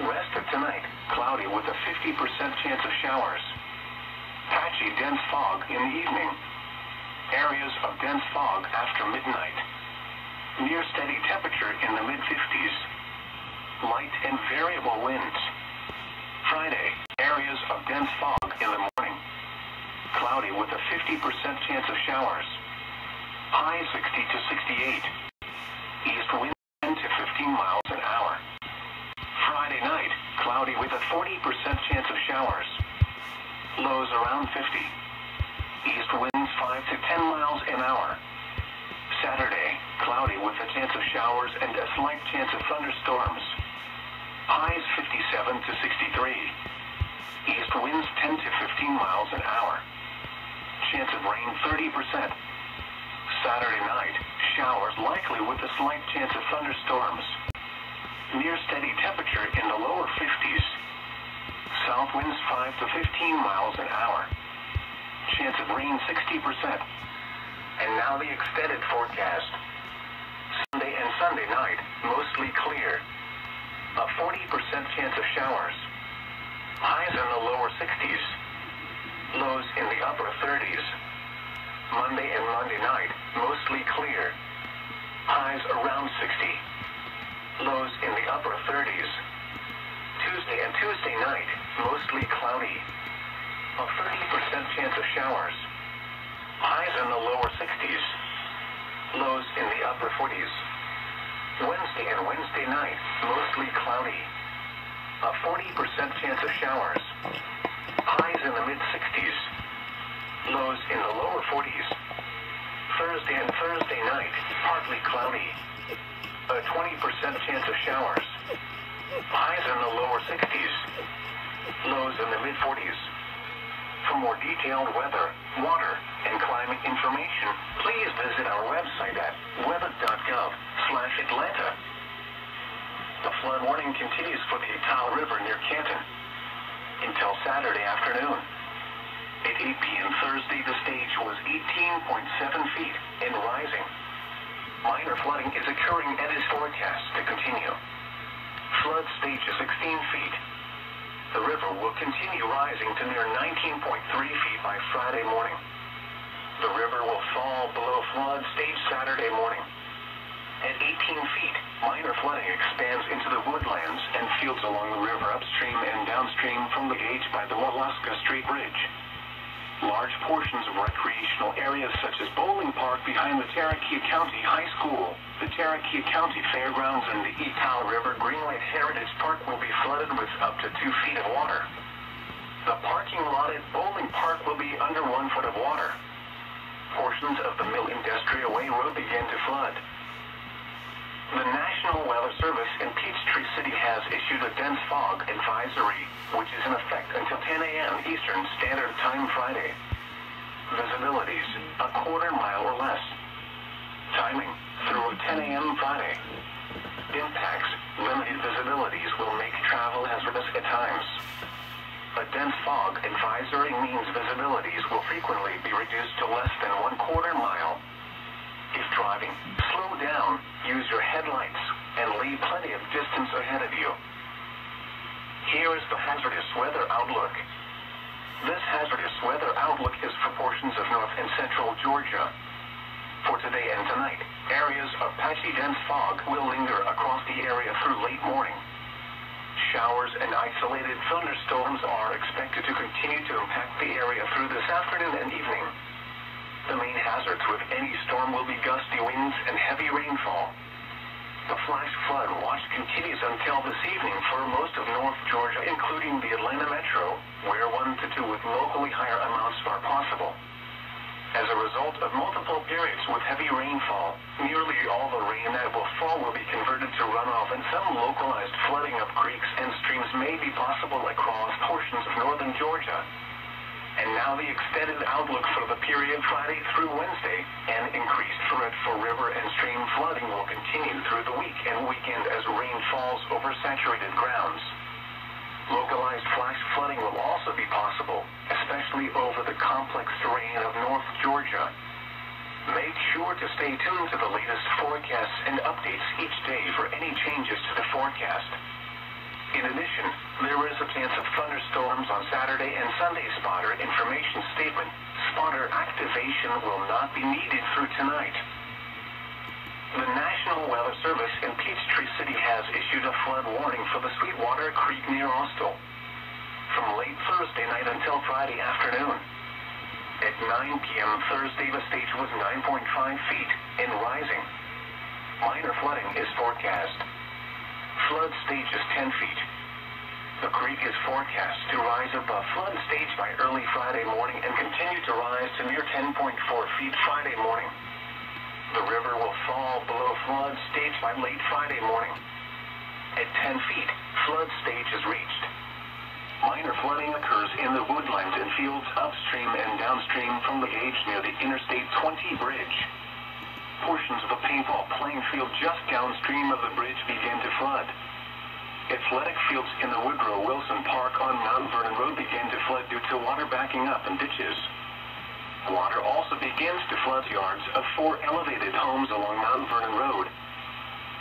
Rest of tonight, cloudy with a 50% chance of showers. Patchy dense fog in the evening. Areas of dense fog after midnight. Near steady temperature in the mid-50s. Light and variable winds. Friday, areas of dense fog in the morning. Cloudy with a 50% chance of showers. High 60 to 68. East wind 10 to 15 miles an hour. Friday night, cloudy with a 40% chance of showers. Lows around 50. East winds 5 to 10 miles an hour. Saturday, cloudy with a chance of showers and a slight chance of thunderstorms. Highs 57 to 63. East winds 10 to 15 miles an hour. Chance of rain 30%. Saturday night, showers likely with a slight chance of thunderstorms. Near steady temperature in the lower 50s. South winds 5 to 15 miles an hour. Chance of rain 60%. And now the extended forecast. Sunday and Sunday night, mostly clear. A 40% chance of showers. Highs in the lower 60s. Lows in the upper 30s. Monday and Monday night, mostly clear. Highs around 60. Lows in the upper 30s. Tuesday and Tuesday night, mostly cloudy. A 30% chance of showers. Highs in the lower 60s. Lows in the upper 40s. Wednesday and Wednesday night, mostly cloudy. A 40% chance of showers. Highs in the mid-60s. Lows in the lower 40s. Thursday and Thursday night, partly cloudy. A 20% chance of showers. Highs in the lower 60s. Lows in the mid-40s. For more detailed weather, water, and climate information, please visit our website at weather.gov/Atlanta. The flood warning continues for the Etowah River near Canton until Saturday afternoon. At 8 p.m. Thursday, the stage was 18.7 feet and rising. Minor flooding is occurring and is forecast to continue. Flood stage is 16 feet. The river will continue rising to near 19.3 feet by Friday morning. The river will fall below flood stage Saturday morning. At 18 feet, minor flooding expands into the woodlands and fields along the river upstream and downstream from the gauge by the Walaska Street Bridge. Large portions of recreational areas such as Bowling Park behind the Cherokee County High School, the Cherokee County Fairgrounds, and the Etowah River Greenlight Heritage Park will be flooded with up to 2 feet of water. The parking lot at Bowling Park will be under 1 foot of water. Portions of the Mill Industrial Way Road began to flood. The National Weather Service in Peachtree City has issued a dense fog advisory, which is in effect until 10 a.m. Eastern Standard Time Friday. Visibilities, a quarter mile or less. Timing, through 10 a.m. Friday. Impacts, limited visibilities will make travel hazardous at times. A dense fog advisory means visibilities will frequently be reduced to less than 1/4 mile. If driving, slow down, use your headlights, and leave plenty of distance ahead of you. Here is the hazardous weather outlook. This hazardous weather outlook is for portions of north and central Georgia. For today and tonight, areas of patchy dense fog will linger across the area through late morning. Showers and isolated thunderstorms are expected to continue to impact the area through this afternoon and evening. The main hazards with any storm will be gusty winds and heavy rainfall. The flash flood watch continues until this evening for most of North Georgia, including the Atlanta metro, where 1 to 2 with locally higher amounts are possible. As a result of multiple periods with heavy rainfall, nearly all the rain that will fall will be converted to runoff, and some localized flooding of creeks and streams may be possible across portions of northern Georgia. And now the extended outlook for the period Friday through Wednesday. An increased threat for river and stream flooding will continue through the week and weekend as rain falls over saturated grounds. Localized flash flooding will also be possible, especially over the complex terrain of North Georgia. Make sure to stay tuned to the latest forecasts and updates each day for any changes to the forecast. In addition, there is a chance of thunderstorms on Saturday and Sunday. Spotter information statement. Spotter activation will not be needed through tonight. The National Weather Service in Peachtree City has issued a flood warning for the Sweetwater Creek near Austell from late Thursday night until Friday afternoon. At 9 p.m. Thursday, the stage was 9.5 feet and rising. Minor flooding is forecast. Flood stage is 10 feet. The creek is forecast to rise above flood stage by early Friday morning and continue to rise to near 10.4 feet Friday morning. The river will fall below flood stage by late Friday morning. At 10 feet, flood stage is reached. Minor flooding occurs in the woodlands and fields upstream and downstream from the gauge near the Interstate 20 bridge. Portions of a paintball playing field just downstream of the bridge began to flood. Athletic fields in the Woodrow Wilson Park on Mount Vernon Road began to flood due to water backing up in ditches. Water also begins to flood yards of 4 elevated homes along Mount Vernon Road.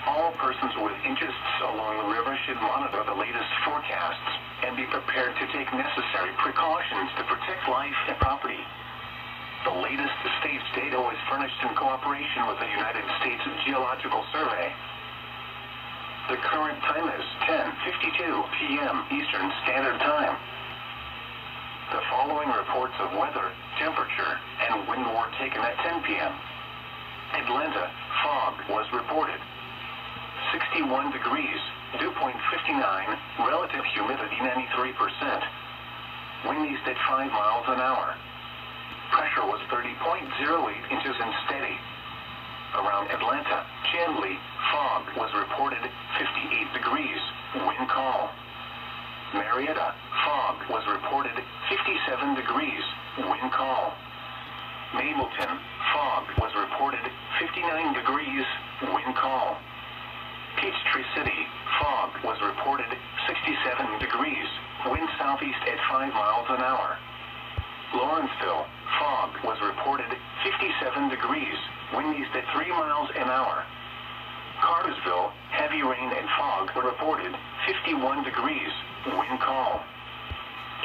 All persons with interests along the river should monitor the latest forecasts and be prepared to take necessary precautions to protect life and property. The latest stage data was furnished in cooperation with the United States Geological Survey. The current time is 10:52 p.m. Eastern Standard Time. The following reports of weather, temperature, and wind were taken at 10 p.m. Atlanta, fog was reported. 61 degrees, dew point 59, relative humidity 93%. Wind east at 5 miles an hour. Pressure was 30.08 inches and steady. Around Atlanta, Chandley, fog was reported 58 degrees, wind calm. Marietta, fog was reported 57 degrees, wind calm. Mableton, fog was reported 59 degrees, wind calm. Peachtree City, fog was reported 67 degrees, wind southeast at 5 miles an hour. Lawrenceville, fog was reported 57 degrees, wind east at 3 miles an hour. Cartersville, heavy rain and fog were reported 51 degrees, wind calm.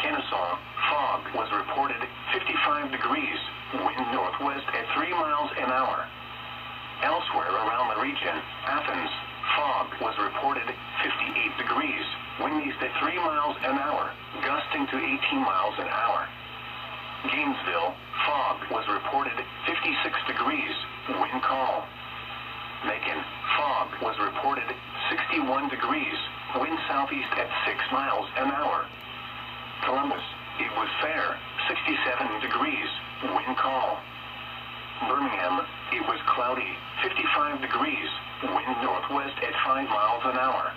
Kennesaw, fog was reported 55 degrees, wind northwest at 3 miles an hour. Elsewhere around the region, Athens, fog was reported 58 degrees, wind east at 3 miles an hour, gusting to 18 miles an hour. Gainesville, fog was reported 56 degrees, wind calm. Macon, fog was reported 61 degrees, wind southeast at 6 miles an hour. Columbus, it was fair, 67 degrees, wind calm. Birmingham, it was cloudy, 55 degrees, wind northwest at 5 miles an hour.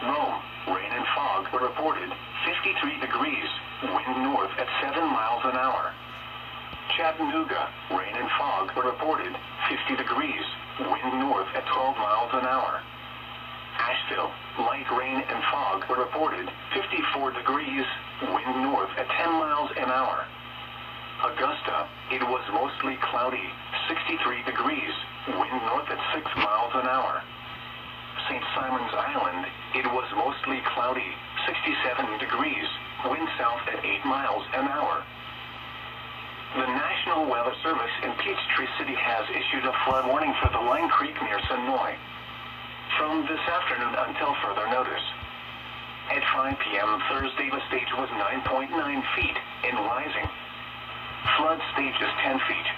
Rome, rain and fog were reported 53 degrees, wind north at 7 miles an hour. Chattanooga, rain and fog were reported 50 degrees, wind north at 12 miles an hour. Asheville, light rain and fog were reported 54 degrees, wind north at 10 miles an hour. Augusta, it was mostly cloudy, 63 degrees, wind north at 6 miles an hour. St. Simon's Island, it was mostly cloudy, 67 degrees, wind south at 8 miles an hour. The National Weather Service in Peachtree City has issued a flood warning for the Line Creek near Sonoy from this afternoon until further notice. At 5 p.m. Thursday, the stage was 9.9 feet and rising. Flood stage is 10 feet.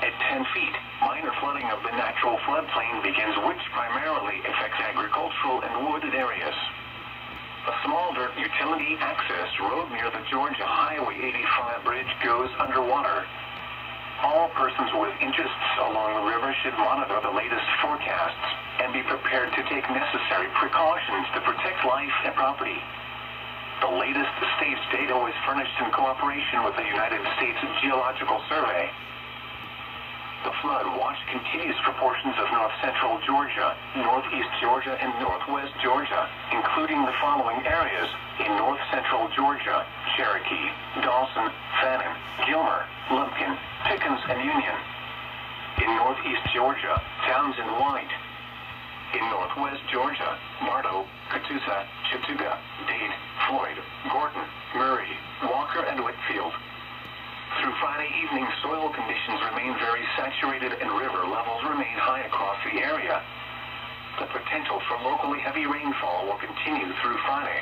At 10 feet, minor flooding of the natural floodplain begins, which primarily affects agricultural and wooded areas. A small dirt utility access road near the Georgia Highway 85 bridge goes underwater. All persons with interests along the river should monitor the latest forecasts and be prepared to take necessary precautions to protect life and property. The latest stage data was furnished in cooperation with the United States Geological Survey. The flood watch continues for portions of north-central Georgia, northeast Georgia, and northwest Georgia, including the following areas in north-central Georgia: Cherokee, Dawson, Fannin, Gilmer, Lumpkin, Pickens, and Union. In northeast Georgia, Towns and White. In northwest Georgia, Mardo, Catoosa, Chattooga, Dade, Floyd, Gordon, Murray, Walker, and Whitfield. Through Friday evening, soil conditions remain very saturated and river levels remain high across the area. The potential for locally heavy rainfall will continue through Friday.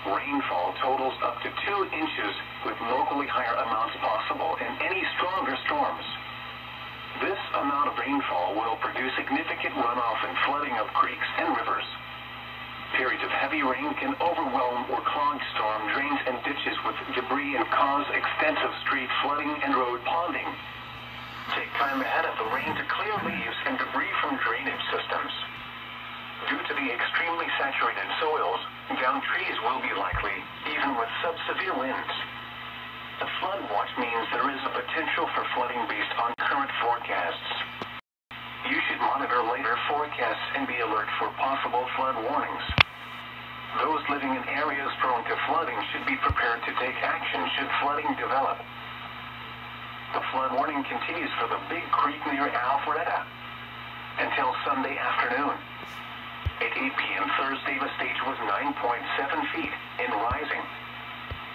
Rainfall totals up to 2 inches with locally higher amounts possible in any stronger storms. This amount of rainfall will produce significant runoff and flooding of creeks and rivers. Periods of heavy rain can overwhelm or clog storm drains and ditches with debris and cause extensive street flooding and road ponding. Take time ahead of the rain to clear leaves and debris from drainage systems. Due to the extremely saturated soils, downed trees will be likely, even with sub-severe winds. The flood watch means there is a potential for flooding based on current forecasts. You should monitor later forecasts and be alert for possible flood warnings. Those living in areas prone to flooding should be prepared to take action should flooding develop. The flood warning continues for the Big Creek near Alpharetta until Sunday afternoon. At 8 p.m. Thursday, the stage was 9.7 feet and rising.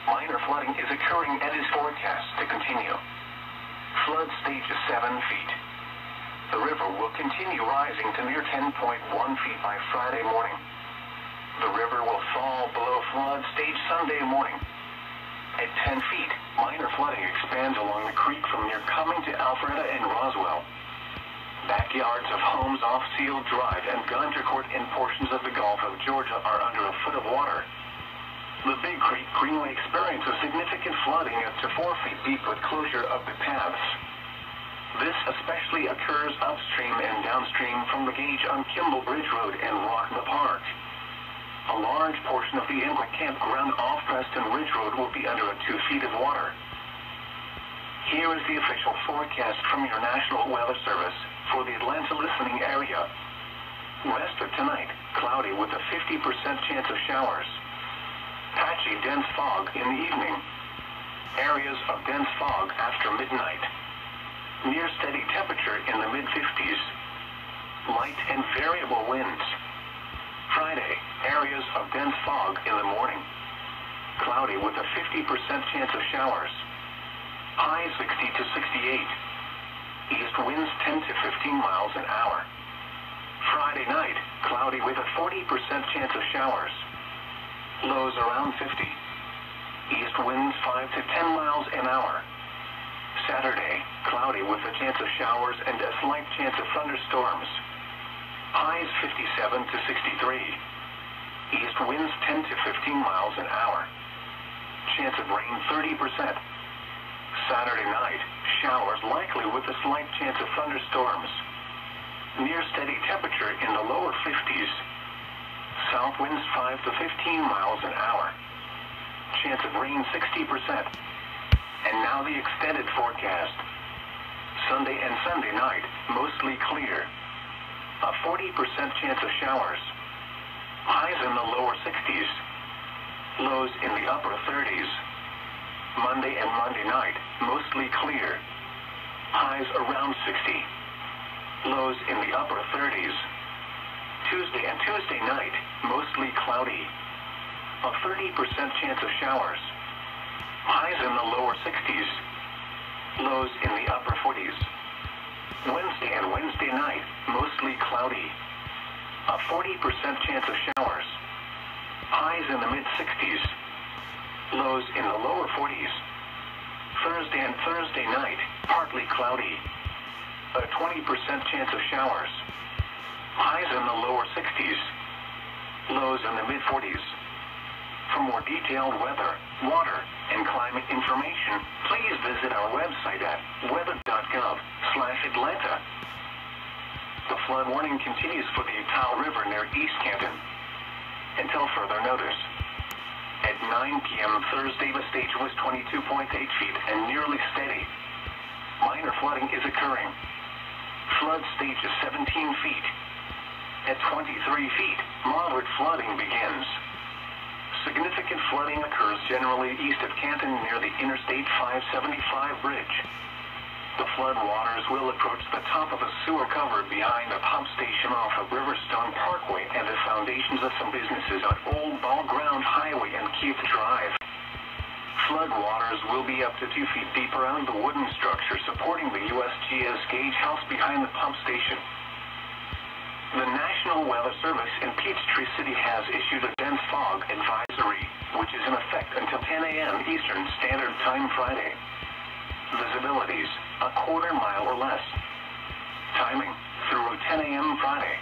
Minor flooding is occurring and is forecast to continue. Flood stage is 7 feet. The river will continue rising to near 10.1 feet by Friday morning. The river will fall below flood stage Sunday morning. At 10 feet, minor flooding expands along the creek from near Cumming to Alpharetta and Roswell. Backyards of homes off Seal Drive and Gunter Court in portions of the Gulf of Georgia are under a foot of water. The Big Creek Greenway experiences significant flooding up to 4 feet deep with closure of the paths. This especially occurs upstream and downstream from the gauge on Kimball Bridge Road and Rockma Park. A large portion of the Inwood Campground off Preston Ridge Road will be under 2 feet of water. Here is the official forecast from your National Weather Service for the Atlanta listening area. West of tonight, cloudy with a 50% chance of showers. Patchy dense fog in the evening. Areas of dense fog after midnight. Near steady temperature in the mid-50s. Light and variable winds. Friday, areas of dense fog in the morning. Cloudy with a 50% chance of showers. High 60 to 68. East winds 10 to 15 miles an hour. Friday night, cloudy with a 40% chance of showers. Lows around 50. East winds 5 to 10 miles an hour. Saturday, cloudy with a chance of showers and a slight chance of thunderstorms. Highs 57 to 63. East winds 10 to 15 miles an hour. Chance of rain 30%. Saturday night, showers likely with a slight chance of thunderstorms. Near steady temperature in the lower 50s. South winds 5 to 15 miles an hour. Chance of rain 60%. And now the extended forecast. Sunday and Sunday night, mostly clear. A 40% chance of showers. Highs in the lower 60s. Lows in the upper 30s. Monday and Monday night, mostly clear. Highs around 60. Lows in the upper 30s. Tuesday and Tuesday night, mostly cloudy. A 30% chance of showers. Highs in the lower 60s. Lows in the upper 40s. Wednesday and Wednesday night, mostly cloudy. A 40% chance of showers. Highs in the mid-60s. Lows in the lower 40s. Thursday and Thursday night, partly cloudy. A 20% chance of showers. Highs in the lower 60s. Lows in the mid-40s. For more detailed weather, water, and climate information, please visit our website at weather.gov/Atlanta. The flood warning continues for the Etowah River near East Canton until further notice. At 9 p.m. Thursday, the stage was 22.8 feet and nearly steady. Minor flooding is occurring. Flood stage is 17 feet. At 23 feet, moderate flooding begins. Significant flooding occurs generally east of Canton near the Interstate 575 bridge. The flood waters will approach the top of a sewer cover behind the pump station off of Riverstone Parkway and the foundations of some businesses on Old Ball Ground Highway and Keith Drive. Flood waters will be up to 2 feet deep around the wooden structure supporting the USGS gauge house behind the pump station. The National Weather Service in Peachtree City has issued a dense fog advisory, which is in effect until 10 a.m. Eastern Standard Time Friday. Visibilities, a quarter mile or less. Timing, through 10 a.m. Friday.